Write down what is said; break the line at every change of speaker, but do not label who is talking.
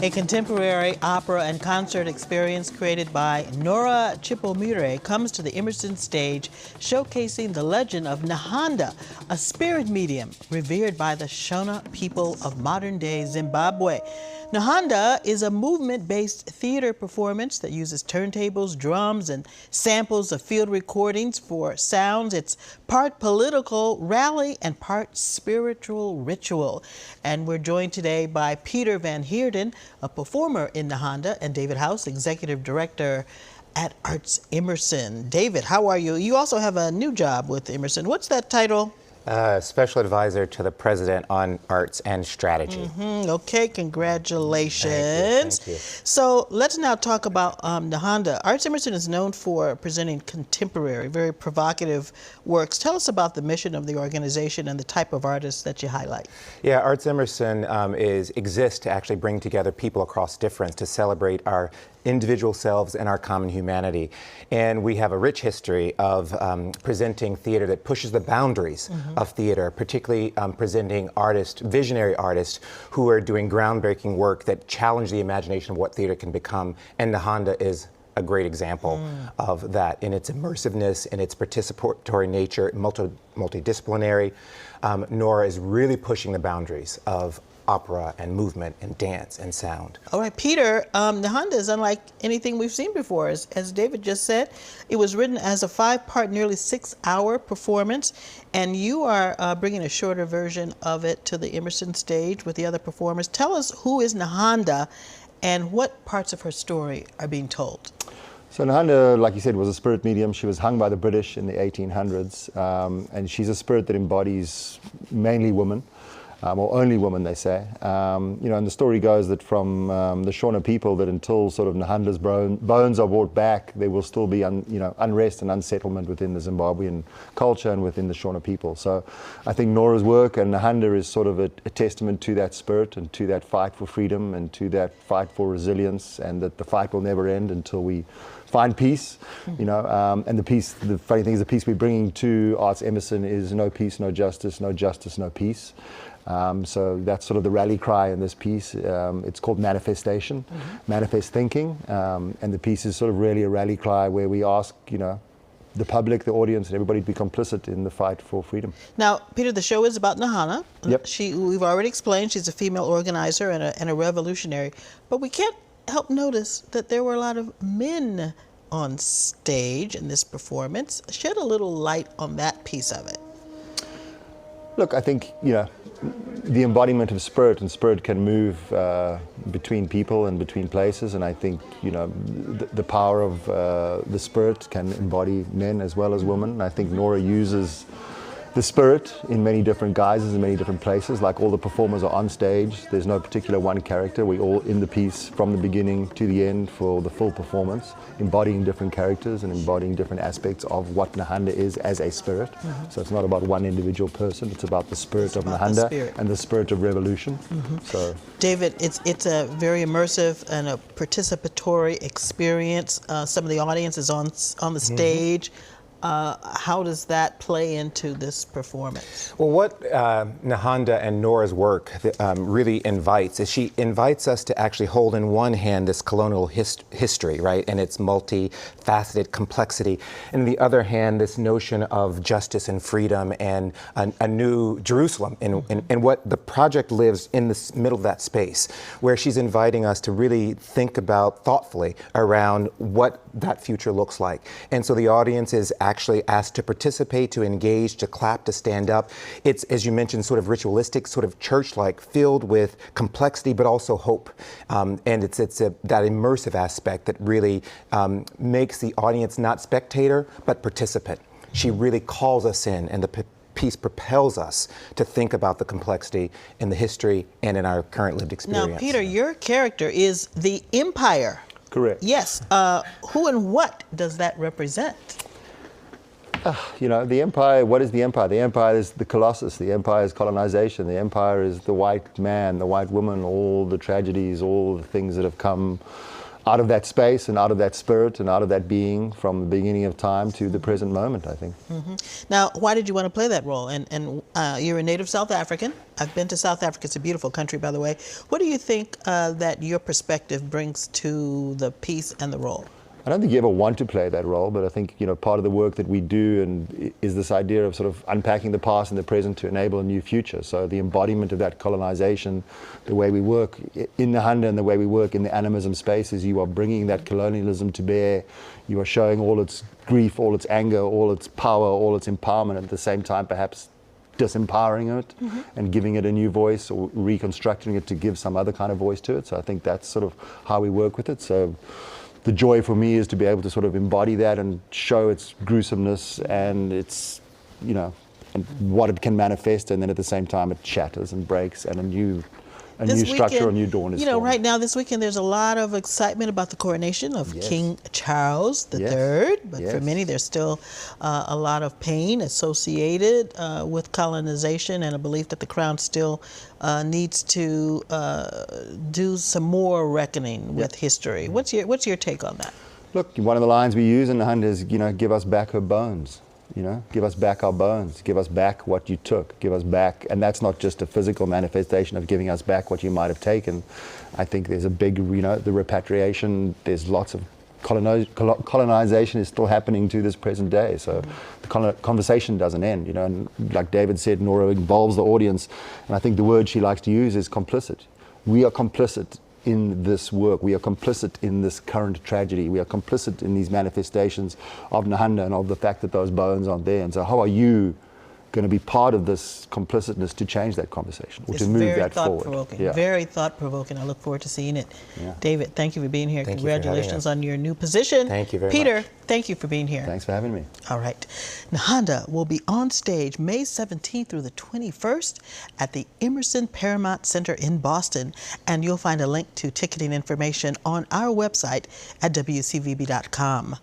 A contemporary opera and concert experience created by Nora Chipomire comes to the Emerson stage, showcasing the legend of Nahanda, a spirit medium revered by the Shona people of modern-day Zimbabwe. Nahanda is a movement-based theater performance that uses turntables, drums, and samples of field recordings for sounds. It's part political rally and part spiritual ritual. And we're joined today by Peter Van Heerden, a performer in Nahanda, and David House, Executive Director at Arts Emerson. David, how are you? You also have a new job with Emerson. What's that title?
Special Advisor to the President on Arts and Strategy.
Okay, congratulations.
Thank you.
So let's now talk about Nahanda. Arts Emerson is known for presenting contemporary, very provocative works. Tell us about the mission of the organization and the type of artists that you highlight.
Yeah, Arts Emerson exists to actually bring together people across difference to celebrate our individual selves and our common humanity. And we have a rich history of presenting theater that pushes the boundaries of theater, particularly presenting artists, visionary artists, who are doing groundbreaking work that challenge the imagination of what theater can become. And Nahanda is a great example of that in its immersiveness, in its participatory nature, multidisciplinary. Nora is really pushing the boundaries of opera and movement and dance and sound.
All right, Peter, Nahanda is unlike anything we've seen before. As David just said, it was written as a 5-part, nearly 6-hour performance, and you are bringing a shorter version of it to the Emerson stage with the other performers. Tell us, who is Nahanda and what parts of her story are being told?
So Nahanda, like you said, was a spirit medium. She was hung by the British in the 1800s, and she's a spirit that embodies mainly women. Or only women, they say. And the story goes that from the Shona people, that until sort of Nahanda's bones are brought back, there will still be unrest and unsettlement within the Zimbabwean culture and within the Shona people. So I think Nora's work and Nahanda is sort of a testament to that spirit and to that fight for freedom and to that fight for resilience, and that the fight will never end until we find peace, and the peace, the funny thing is, the peace we're bringing to Arts Emerson is no peace, no justice, no justice, no peace. So that's sort of the rally cry in this piece. It's called Manifestation, Manifest Thinking, and the piece is sort of really a rally cry where we ask, the public, the audience, and everybody to be complicit in the fight for freedom.
Now, Peter, the show is about Nahanda.
Yep.
We've already explained she's a female organizer and a revolutionary, but we can't help notice that there were a lot of men on stage in this performance. Shed a little light on that piece of it.
Look, I think, the embodiment of spirit, and spirit can move between people and between places, and I think, the power of the spirit can embody men as well as women. And I think Nora uses the spirit in many different guises in many different places. Like, all the performers are on stage. There's no particular one character. We're all in the piece from the beginning to the end for the full performance, embodying different characters and embodying different aspects of what Nahanda is as a spirit. So it's not about one individual person. It's about the spirit of Nahanda and the spirit of revolution. So,
David, it's a very immersive and a participatory experience. Some of the audience is on the stage. How does that play into this performance?
Well, what Nahanda and Nora's work really invites is she invites us to actually hold in one hand this colonial history, right, and its multifaceted complexity, and in the other hand, this notion of justice and freedom and a new Jerusalem, and what the project lives in the middle of that space, where she's inviting us to really think about thoughtfully around what that future looks like. And so the audience is actually asked to participate, to engage, to clap, to stand up. It's, as you mentioned, sort of ritualistic, sort of church-like, filled with complexity, but also hope. And it's that immersive aspect that really makes the audience not spectator, but participant. She really calls us in, and the piece propels us to think about the complexity in the history and in our current lived experience.
Now, Peter, your character is the Empire.
correct.
Yes. Who and what does that represent?
The empire, what is the empire? The empire is the colossus. The empire is colonization. The empire is the white man, the white woman, all the tragedies, all the things that have come out of that space and out of that spirit and out of that being from the beginning of time to the present moment, I think.
Now, why did you want to play that role? And you're a native South African. I've been to South Africa. It's a beautiful country, by the way. What do you think that your perspective brings to the piece and the role?
I don't think you ever want to play that role, but I think, you know, part of the work that we do and is this idea of sort of unpacking the past and the present to enable a new future. So the embodiment of that colonization, the way we work in Nahanda and the way we work in the animism spaces, you are bringing that colonialism to bear. You are showing all its grief, all its anger, all its power, all its empowerment, at the same time perhaps disempowering it and giving it a new voice or reconstructing it to give some other kind of voice to it. So I think that's sort of how we work with it. So the joy for me is to be able to sort of embody that and show its gruesomeness and its, you know, and what it can manifest, and then at the same time it shatters and breaks and a new structure, a new dawn is
You know,
formed.
right now this weekend there's a lot of excitement about the coronation of
Yes.
King Charles III,
Yes.
but for
Yes.
many there's still a lot of pain associated with colonization and a belief that the crown still needs to do some more reckoning with history. What's your take on that?
Look, one of the lines we use in the hunt is, you know, give us back her bones. You know, give us back our bones, give us back what you took, give us back, and that's not just a physical manifestation of giving us back what you might have taken. I think there's a big, you know, the repatriation, there's lots of colonization is still happening to this present day, so the conversation doesn't end, you know, and like David said, Nora involves the audience, and I think the word she likes to use is complicit. We are complicit in this work. We are complicit in this current tragedy. We are complicit in these manifestations of Nahanda and of the fact that those bones aren't there. And so how are you going to be part of this complicitness to change that conversation or
It's
to move
very
that forward?
thought-provoking,
Yeah.
very thought-provoking. I look forward to seeing it.
Yeah.
David, thank you for being here.
Thank you for having
Congratulations
us.
on your new position.
Thank you very
Peter,
much.
thank you for being here.
Thanks for having me.
All right. Nahanda will be on stage May 17th through the 21st at the Emerson Paramount Center in Boston. And you'll find a link to ticketing information on our website at WCVB.com.